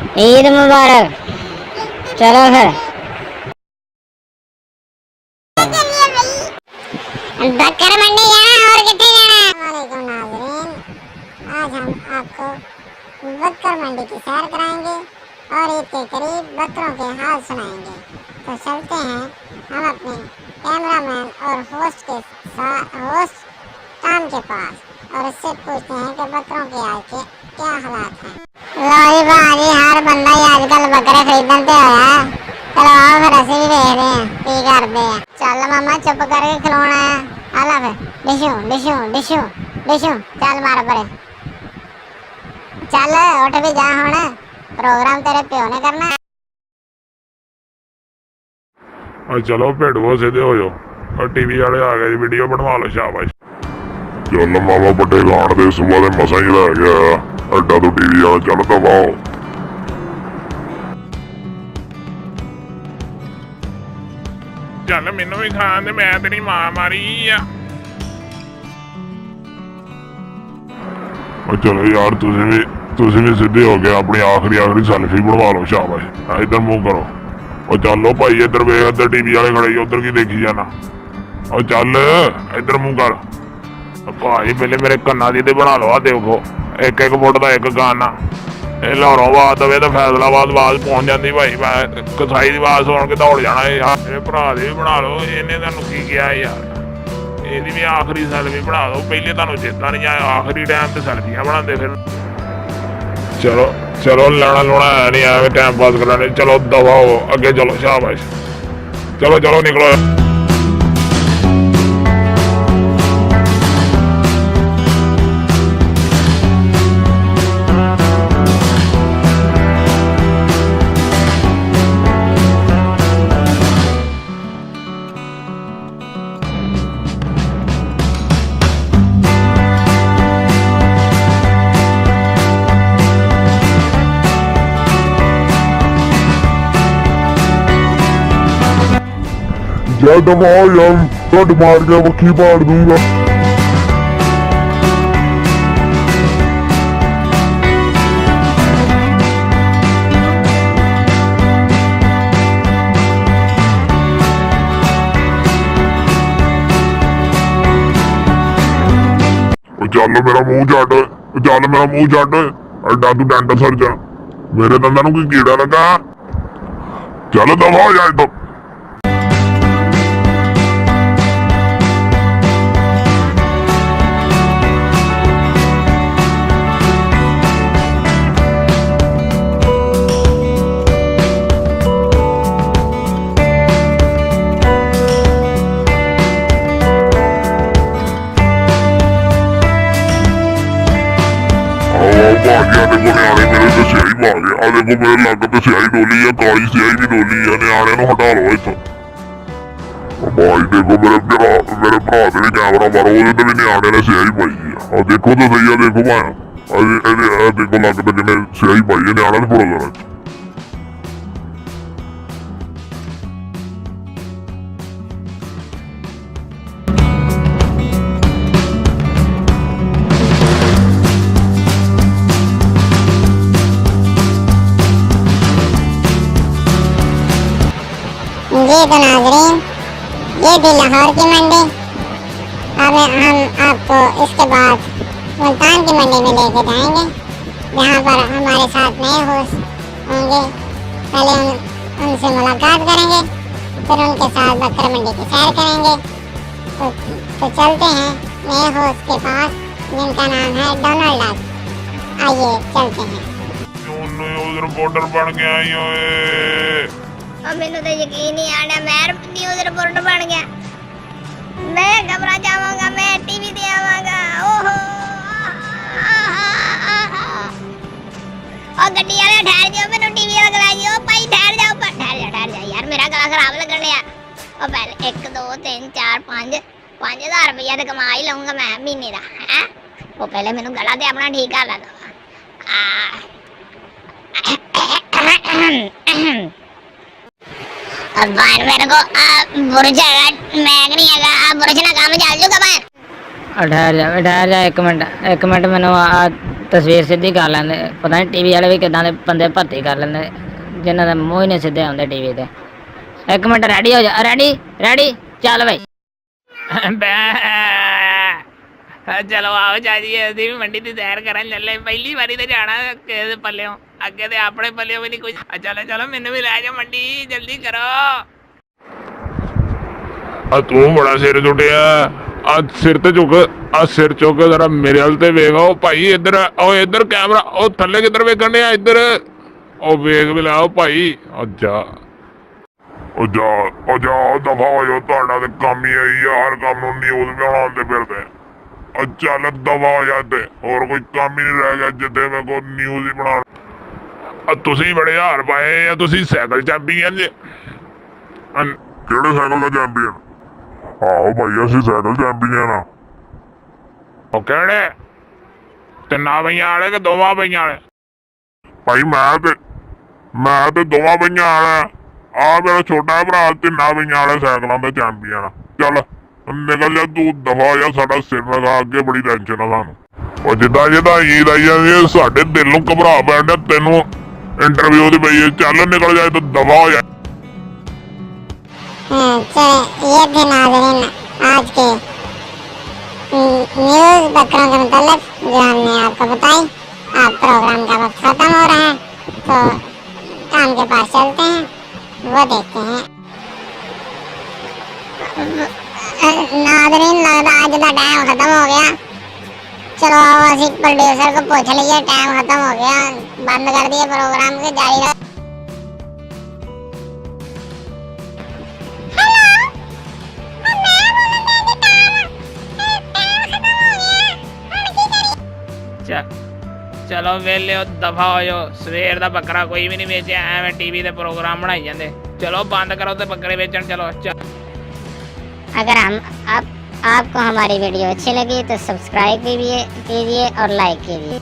عید مبارک. چلو پھر بکر منڈی جانا اور کتنے جانا. السلام علیکم ناظرین، آج ہم آپ کو بکر منڈی کی سیر کرائیں گے اور عید کے قریب بکروں کے حال سنائیں گے. تو چلتے ہیں ہم اپنے کیمرہ مین اور ہوسٹ ٹام کے پاس اور اس سے پوچھتے ہیں کہ بکروں کے آج کے کیا حالات ہیں. لوئی بھاجی ہر بندہ ہی آج کل بکرے خریدن تے ہویا. چلو آؤ پھر اسی بھی دیکھتے ہیں کی کرتے ہیں. چل ماما چپ کر کے کھلونا ہے. آلا پھر ڈشو ڈشو ڈشو ڈشو. چل مار پرے چل اٹھ بھی جا ہوں. پروگرام تیرے پیو نے کرنا ہے. چلو بھیڑو سیدھے ہو جاؤ. ٹی وی والے آ گئے جی، ویڈیو بنوا لو. شاباش. چل ماما بڑے گان دے صبح دے مسا ہی لے گیا ایڈا تو ٹی وی والا. چل دباؤ. چل مینو بھی کھان دے، میں تیری ماں ماری آ. چلو یار تسی بھی سیدھے ہو گئے. اپنی آخری سیلفی بنوا لو. شاباش. ادھر منہ کرو. اور چلو بھائی ادھر ویخ، ادھر ٹی وی والے کھڑے، ادھر کی دیکھی جانا. اور چل ادھر منہ کر. بھائی پہلے میرے کنا دی بنا لو. دیکھو ایک فٹ کا ایک گانا. یہ لاہوروں آواز دے تو فیصلہ آباد آواز پہنچ جاتی. بھائی میں کسائی کی آواز سن کے دوڑ جانا یار. میرے برا دی بھی بنا لو. انہیں تمہیں کی کیا یار. یہ بھی آخری سیلفی بنا دو. پہلے تمہیں چیتا نہیں آیا. آخری ٹائم سے سیلفیاں بنا دے پھر. چلو چلو لینا لونا ہے نہیں ہے ٹائم پاس کرنا. چلو دفا ہو اگے. چلو شاباش. چلو چلو نکلو. دباؤ یار، ٹڈ مار کے مکھی پاڑ دوں گا. چل میرا منہ چٹ. چل میرا منہ چٹ. ایڈا تو ڈینٹل سرجن. میرے دنداں نوں کوئی کیڑا لگا. چل دفا ہو جائے تو. देखो न्याणे मेरे तो स्याही पा गए. आ देखो मेरे लग तो स्याही डोली है, काली स्याही भी डोली है. न्याणे नूं हटा लो इत्थों. भाई देखो मेरे भरा ते भी कैमरा मारो. ओहदे ते भी न्याणे ने स्याही पाई है. आ देखो तो सही है. देखो भाया देखो लग ते किन्ने स्याही पाई है. न्याणा ने फुल लेना. جی تو ناظرین، یہ تھی لاہور کی منڈی. اب ہم آپ کو اس کے بعد ملتان کی منڈی میں لے کے جائیں گے، جہاں پر ہمارے ساتھ نئے ہوسٹ ہوں گے. پہلے ان سے ملاقات کریں گے، پھر ان کے ساتھ بکر منڈی کی سیر کریں گے. تو چلتے ہیں نئے ہوسٹ کے پاس جن کا نام ہے ڈانس. آئیے چلتے ہیں. رپورٹر بن گیا. مینو تو یقین نہیں آنا میں نیوز رپورٹر بن گیا. میں خبراں چاہواں گا، میں ٹی وی تے آواں گا. او گڈی والے ٹھہر جاؤ، مینوں ٹی وی والا کرائی جاؤ. بھائی ٹھہر جاؤ یار، میرا گلا خراب لگن لیا. او پہلے 1 2 3 4 5,000 روپیہ تو کما ہی لوں گا میں مہینے دا. وہ پہلے مینوں گلا تے اپنا ٹھیک کر لگا. اور باہر میرے کو برج ہے، میگ نہیں ہے. برج نہ کام چل جائے گا. باہر ٹھہر جا 1 منٹ. 1 منٹ. مینوں ਤਸਵੀਰ ਸਿੱਧੀ ਕਰ ਲੈਂਦੇ, ਪਤਾ ਨਹੀਂ ਟੀਵੀ ਵਾਲੇ ਵੀ ਕਿੱਦਾਂ ਦੇ ਬੰਦੇ ਭਰਤੀ ਕਰ ਲੈਂਦੇ ਜਿਨ੍ਹਾਂ ਦੇ ਮੂੰਹ ਹੀ ਨਹੀਂ ਸਿੱਧੇ ਆਉਂਦੇ ਟੀਵੀ ਤੇ। ਇੱਕ ਮਿੰਟ ਰੈਡੀ ਹੋ ਜਾ, ਰੈਡੀ ਚੱਲ ਬਈ। ਚਲੋ ਆਓ ਜਾਈਏ, ਅਸੀਂ ਵੀ ਮੰਡੀ ਦੀ ਸੈਰ ਕਰਨ ਚੱਲੇ। ਪਹਿਲੀ ਵਾਰੀ ਤੇ ਜਾਣਾ ਕਿਸੇ ਦੇ ਪੱਲਿਓਂ, ਅੱਗੇ ਤੇ ਆਪਣੇ ਪੱਲਿਓਂ ਵੀ ਨਹੀਂ ਕੁਝ। ਚਲੋ ਮੈਨੂੰ ਵੀ ਲੈ ਜਾਓ ਮੰਡੀ, ਜਲਦੀ ਕਰੋ। ਆ ਤੂੰ ਬੜਾ ਸਿਰ ਚੁੱਟਿਆ, ਆ ਸਿਰ ਤੇ ਝੁਕ, ਆ ਸਿਰ ਚੁੱਕ ਜ਼ਰਾ ਮੇਰੇ ਵੱਲ ਤੇ ਵੇਖ। ਉਹ ਭਾਈ ਇੱਧਰ, ਉਹ ਇੱਧਰ ਕੈਮਰਾ, ਉਹ ਥੱਲੇ ਕਿੱਧਰ ਵੇਖਣ ਡਿਆ? ਇੱਧਰ ਉਹ ਵੇਖ ਵੀ ਲੈ। ਉਹ ਭਾਈ ਜਾ ਦਫਾ ਹੋ ਜਾਓ, ਤੁਹਾਡਾ ਤੇ ਕੰਮ ਹੀ ਆਈ ਯਾਰ, ਕੰਮ ਨੂੰ ਨਿਊਜ਼ ਬਣਾਉਂਦੇ ਫਿਰਦੇ। ਚੱਲ ਦਫਾ ਹੋ ਜਾ, ਤੇ ਹੋਰ ਕੋਈ ਕੰਮ ਹੀ ਨਹੀਂ ਰਹਿ ਗਿਆ ਜਿੱਥੇ ਮੈਂ ਕੋਈ ਨਿਊਜ਼ ਹੀ ਬਣਾ। ਤੁਸੀਂ ਬੜੇ ਹਾਰ ਪਾਏ ਆ, ਤੁਸੀਂ ਸਾਈਕਲ ਚੈਂਪੀਅਨ ਜੇ। ਕਿਹੜੇ ਸਾਈਕਲ ਦਾ ਚੈਂਪੀਅਨ? ਆਹੋ ਭਾਈ ਅਸੀਂ ਸਾਈਕਲ ਚੈਂਪੀਅਨ ਆ। ਉਹ ਕਿਹੜੇ, ਤਿੰਨਾਂ ਪਹੀਆਂ ਵਾਲੇ ਕਿ ਦੋਵਾਂ ਪਹੀਆਂ ਵਾਲੇ? ਭਾਈ ਮੈਂ ਤੇ ਦੋਵਾਂ ਪਹੀਆਂ ਵਾਲਾ। ਆ ਮੇਰਾ ਛੋਟਾ ਭਰਾ ਤਿੰਨਾਂ ਪਹੀਆਂ ਵਾਲੇ ਸਾਈਕਲਾਂ ਦਾ ਚੈਂਪੀਅਨ ਆ। ਚੱਲ ਨਿਕਲ ਜਾ ਤੂੰ, ਦਫਾ ਹੋ ਜਾ, ਸਾਡਾ ਸਿਰ ਲਗਾ, ਅੱਗੇ ਬੜੀ ਟੈਨਸ਼ਨ ਆ ਸਾਨੂੰ। ਉਹ ਜਿੱਦਾਂ ਈਦ ਆਈ ਜਾਂਦੀ ਹੈ, ਸਾਡੇ ਦਿਲ ਨੂੰ ਘਬਰਾ ਪੈਣ ਡਿਆ। ਤੈਨੂੰ ਇੰਟਰਵਿਊ ਦੀ ਪਈ, ਚੱਲ ਨਿਕਲ ਜਾ, ਦਫਾ ਹੋ ਜਾ। ये थे नाज़रीन आज के न्यूज़ बकरों के मतलब जो हमने आपको बताई। अब प्रोग्राम का वक्त ख़त्म हो रहा है, तो काम के पास चलते हैं, वो देखते हैं। नाज़रीन लगता आज का टाइम ख़त्म हो गया। चलो असी प्रोड्यूसर को पूछ लीजिए, टाइम ख़त्म हो गया, बंद कर दिए प्रोग्राम के, जारी रख। ਚਲੋ ਵੇਲੇ ਦਫਾ ਹੋ ਜਾਓ, ਸਵੇਰ ਦਾ ਬੱਕਰਾ ਕੋਈ ਵੀ ਨਹੀਂ ਵੇਚਿਆ, ਐਵੇਂ ਟੀਵੀ ਤੇ ਪ੍ਰੋਗਰਾਮ ਬਣਾਈ ਜਾਂਦੇ। चलो बंद करो तो बकरे बेचन। चलो अगर आपको हमारी वीडियो अच्छी लगी तो सब्सक्राइब कीजिए और लाइक कीजिए।